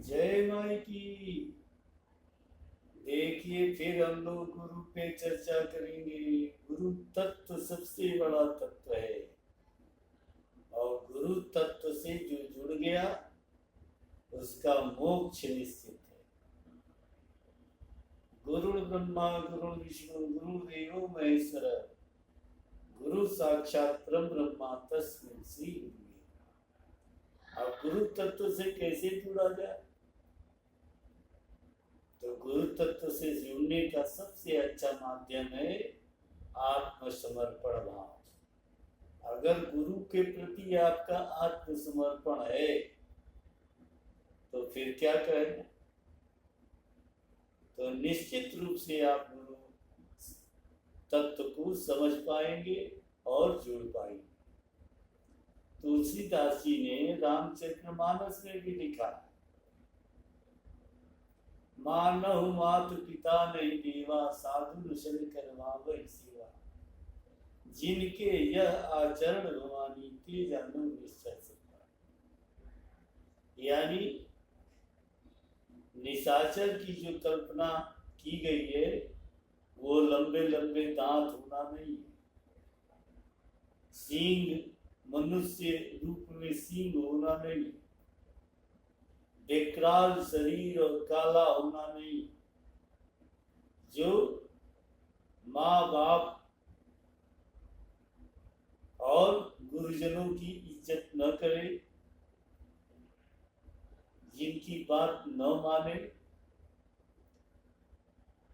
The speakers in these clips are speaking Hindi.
जय माई की। देखिए फिर हम लोग गुरु पे चर्चा करेंगे। गुरु तत्व सबसे बड़ा तत्व है और गुरु तत्व से जो जुड़ गया उसका मोक्ष निश्चित है। गुरु ब्रह्मा गुरु विष्णु गुरु देवो महेश्वर गुरु साक्षात परम ब्रह्मा तस्मै श्री गुरुवे। अब गुरु तत्व से कैसे जुड़ा जाए? तो गुरु तत्व से जुड़ने का सबसे अच्छा माध्यम है आत्मसमर्पण भाव। अगर गुरु के प्रति आपका आत्मसमर्पण है तो फिर क्या करें? तो निश्चित रूप से आप गुरु तत्व को समझ पाएंगे और जुड़ पाएंगे। तुलसीदास जी ने रामचरितमानस में भी लिखा, मानहु मात पिता नहीं देवा साधु ऋषि करवावै सेवा, जिनके यह आचरण भवानी ते जानो निश्चय सत्ता। यानी निशाचर की जो कल्पना की गई है वो लंबे लंबे दांत होना नहीं है, सींग मनुष्य रूप में सींग होना नहीं, विकराल शरीर और काला होना नहीं, जो माँ बाप और गुरुजनों की इज्जत न करे, जिनकी बात न माने,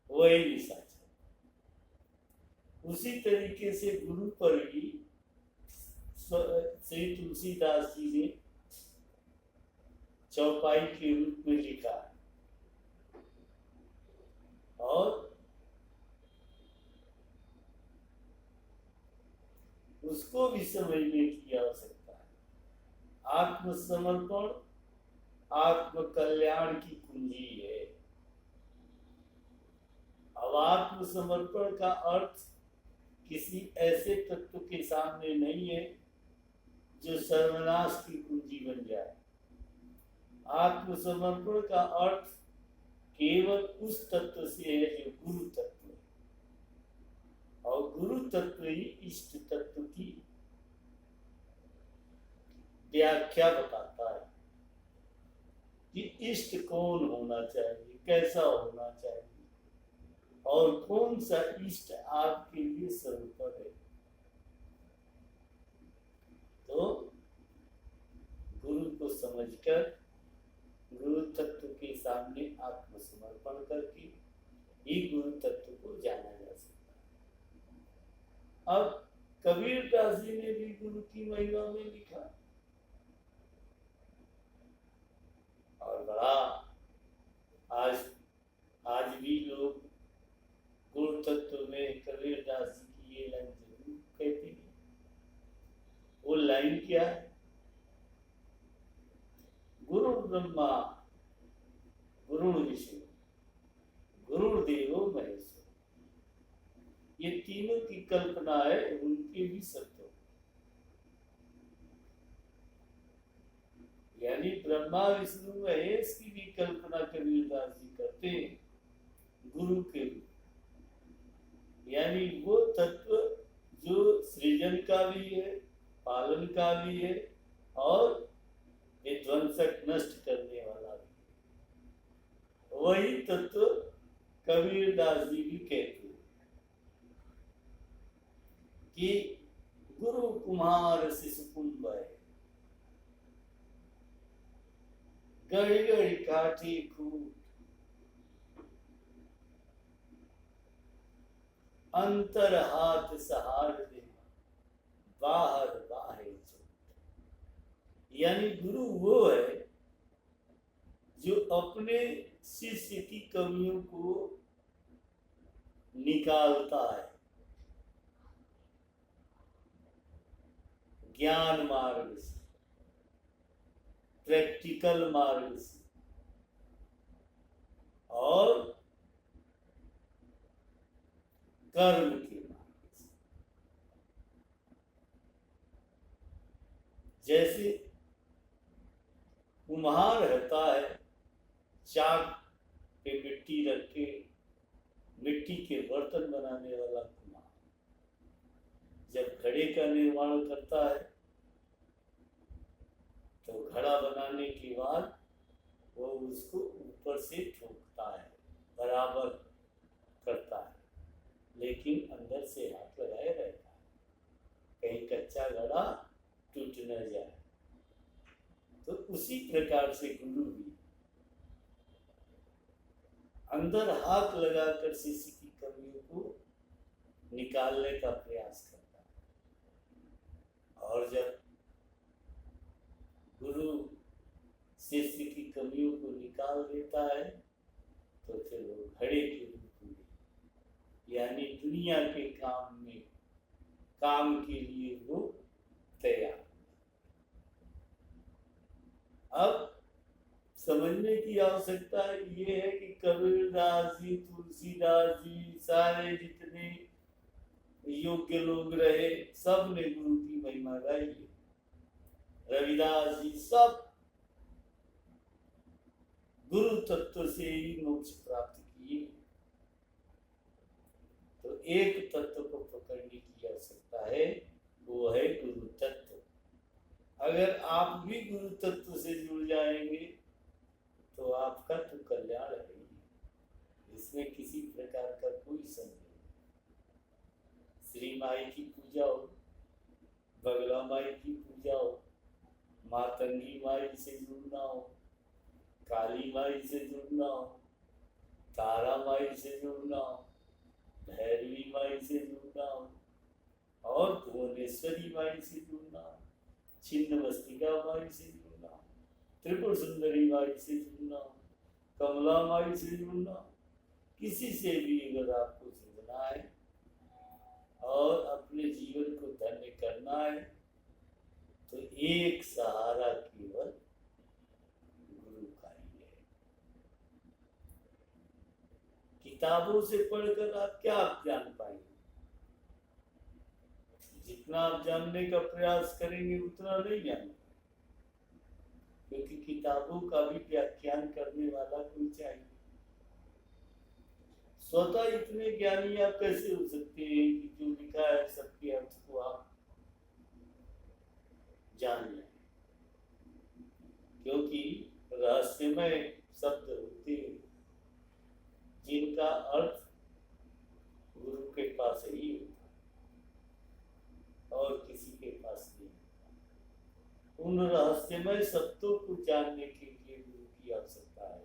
वही निशाचर। उसी तरीके से गुरु पर भी श्री तुलसीदास जी ने चौपाई के रूप में लिखा है और उसको भी समझने की आवश्यकता है। आत्मसमर्पण आत्म कल्याण की कुंजी है। अब आत्मसमर्पण का अर्थ किसी ऐसे तत्व के सामने नहीं है जो सर्वनाश की कुंजी बन जाए। आत्मसमर्पण का अर्थ केवल उस तत्व से है जो गुरु तत्व है, और गुरु तत्व ही इष्ट तत्व की व्याख्या बताता है कि इष्ट कौन होना चाहिए, कैसा होना चाहिए और कौन सा इष्ट आपके लिए सर्वोत्तम है। तो गुरु को समझकर गुरु तत्व के सामने आत्मसमर्पण करके ही गुरु तत्व को जाना जा सकता है। अब कबीरदास जी ने भी गुरु की महिमा में लिखा और बड़ा आज भी लोग गुरु तत्व में कबीरदास जी की ये लाइन जरूर कहते हैं। वो लाइन क्या है? गुरु ब्रह्मा गुरु विष्णु गुरुदेवो महेश्वर, ये तीनों की कल्पना है, उनके भी सत्य। यानी ब्रह्मा विष्णु महेश की भी कल्पना कबीरदास जी करते हैं गुरु के रूप। यानी वो तत्व जो सृजन का भी है, पालन का भी है और विध्वंसक नष्ट करने वाला भी है। वही तत्व कबीरदास जी भी कहते हैं कि गुरु कुमार शिशु कुंभ है, गड़ी गड़ी काठी खूट, अंतर हाथ सहार दे बाहर बाहे चोट। यानी गुरु वो है जो अपने शिष्य की कमियों को निकालता है, ज्ञान मार्ग से, प्रैक्टिकल मार्ग से और कर्म के मार्ग से। जैसे कुम्हार रहता है चाक पे मिट्टी रख के मिट्टी के बर्तन बनाने वाला कुम्हार जब घड़े का निर्माण करता है तो घड़ा बनाने के बाद वो उसको ऊपर से ठोकता है, बराबर करता है, लेकिन अंदर से हाथ लगाए रहता है, कहीं कच्चा घड़ा टूट न जाए। तो उसी प्रकार से गुरु भी अंदर हाथ लगाकर शिष्य की कमियों को निकालने का प्रयास करता है, और जब गुरु शिष्य की कमियों को निकाल देता है तो फिर वो घड़े के रूप में, यानी दुनिया के काम के लिए वो तैयार। अब समझने की आवश्यकता ये है कि कबीरदास जी, तुलसीदास जी, सारे जितने योग्य लोग रहे सब ने गुरु की महिमा गाई है। रविदास जी सब गुरु तत्व से ही मोक्ष प्राप्त किए। तो एक तत्व को पकड़ने की आवश्यकता है, वो है गुरु तत्व। अगर आप भी गुरु तत्व से जुड़ जाएंगे तो आपका तो कल्याण है, इसमें किसी प्रकार का कोई संदेह नहीं। श्री माई की पूजा हो, बगला माई की पूजा हो, मातंगी माई से जुड़ना हो, काली माई से जुड़ना हो, तारा माई से जुड़ना हो, भैरवी माई से जुड़ना हो, और भुवनेश्वरी माई से जुड़ना हो, छिन्नमस्तिका माई से जुड़ना हो, त्रिपुर सुंदरी माई से जुड़ना हो, कमला माई से जुड़ना हो, किसी से भी अगर आपको जुड़ना है और अपने जीवन को धन्य करना है तो एक सहारा केवल गुरु का ही है। किताबों से पढ़कर आप क्या जान पाएंगे? जितना आप जानने का प्रयास करेंगे उतना नहीं जान पाएंगे, क्योंकि किताबों का भी व्याख्यान करने वाला कोई चाहिए। स्वतः इतने ज्ञानी आप कैसे हो सकते हैं कि जो लिखा है सबके अर्थ को आप जान लें? क्योंकि रहस्यमय शब्द होते हैं जिनका अर्थ गुरु के पास ही होता है और किसी के पास नहीं होता। उन रहस्यमय शब्दों को जानने के लिए गुरु की आवश्यकता है।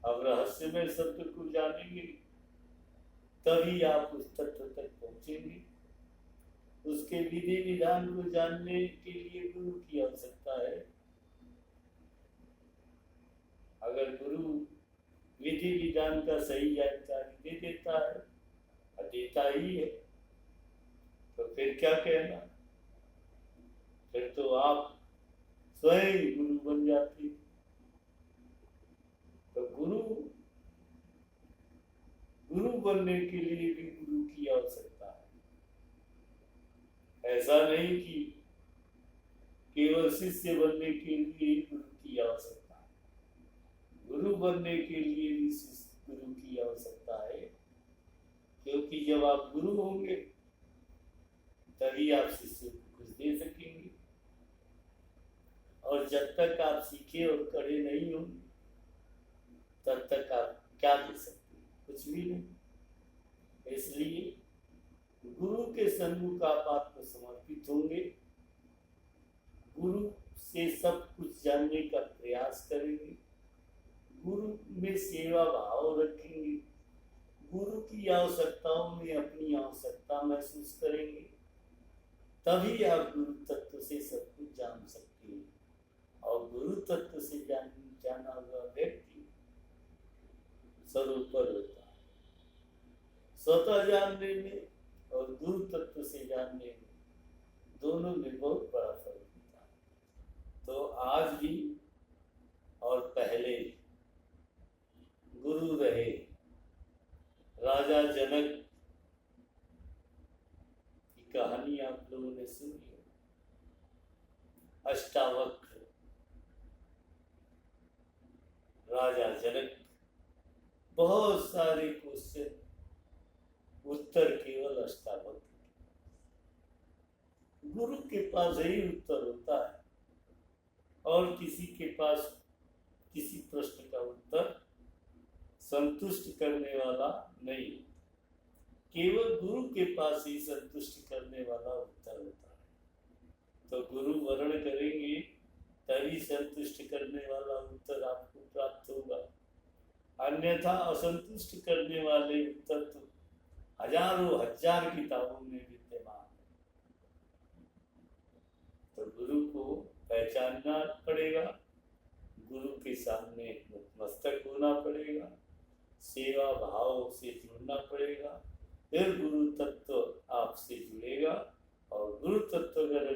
अब रहस्यमय शब्द को जानेंगे तभी आप उस तत्व तक पहुंचेंगे। उसके विधि विधान को जानने के लिए गुरु की आवश्यकता है। अगर गुरु विधि विधान का सही जानकारी दे देता है, देता ही है, तो फिर क्या कहना? फिर तो आप स्वयं गुरु बन जाते। तो गुरु बनने के लिए भी गुरु की आवश्यकता है। ऐसा नहीं कि केवल शिष्य बनने के लिए गुरु की आवश्यकता है। गुरु बनने के लिए भी गुरु की आवश्यकता है, क्योंकि जब आप गुरु होंगे तभी आप शिष्य को कुछ दे सकेंगे, और जब तक आप सीखे और कड़े नहीं होंगे तब तक आप क्या दे सकते हैं? कुछ भी नहीं। इसलिए गुरु के सन्मुख आप आत्मसमर्पित होंगे, गुरु से सब कुछ जानने का प्रयास करेंगे, गुरु में सेवा भाव रखेंगे, गुरु की आवश्यकताओं में अपनी आवश्यकता महसूस करेंगे, तभी आप गुरु तत्व से सब कुछ जान सकते हैं। और गुरु तत्व से जाना हुआ व्यक्ति सर्वोपर होता है। स्वतः जानने में और गुरु तत्व से जानने में दोनों में बहुत बड़ा फर्क होता है। तो आज भी और पहले भी गुरु रहे। राजा जनक की कहानी आप लोगों ने सुनी है। अष्टावक्र सारे क्वेश्चन उत्तर केवल अष्टावक्र। गुरु के पास यही उत्तर होता है और किसी के पास किसी प्रश्न का उत्तर संतुष्ट करने वाला नहीं, केवल गुरु के पास ही संतुष्ट करने वाला उत्तर होता है। तो गुरु वर्ण करेंगे तभी संतुष्ट करने वाला उत्तर आपको प्राप्त होगा, अन्यथा असंतुष्ट करने वाले उत्तर तो हजारों हजार किताबों में विद्यमान है। तो गुरु को पहचानना पड़ेगा, गुरु के सामने नतमस्तक होना पड़ेगा, सेवा भाव से जुड़ना पड़ेगा, फिर गुरु तत्व आपसे जुड़ेगा। और गुरु तत्व अगर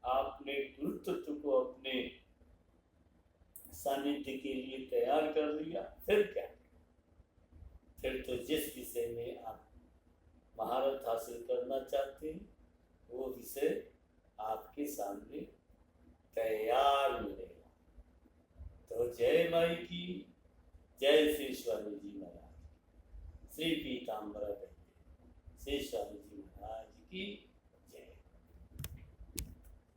आपने गुरु तत्व को अपने सानिध्य के लिए तैयार कर लिया, फिर क्या, फिर तो जिस विषय में आप महारत हासिल करना चाहते हैं वो विषय आपके सामने तैयार मिलेगा। तो जय माई की जय श्री स्वामी जी महाराज, श्री पीताम्बर श्री स्वामी जी महाराज की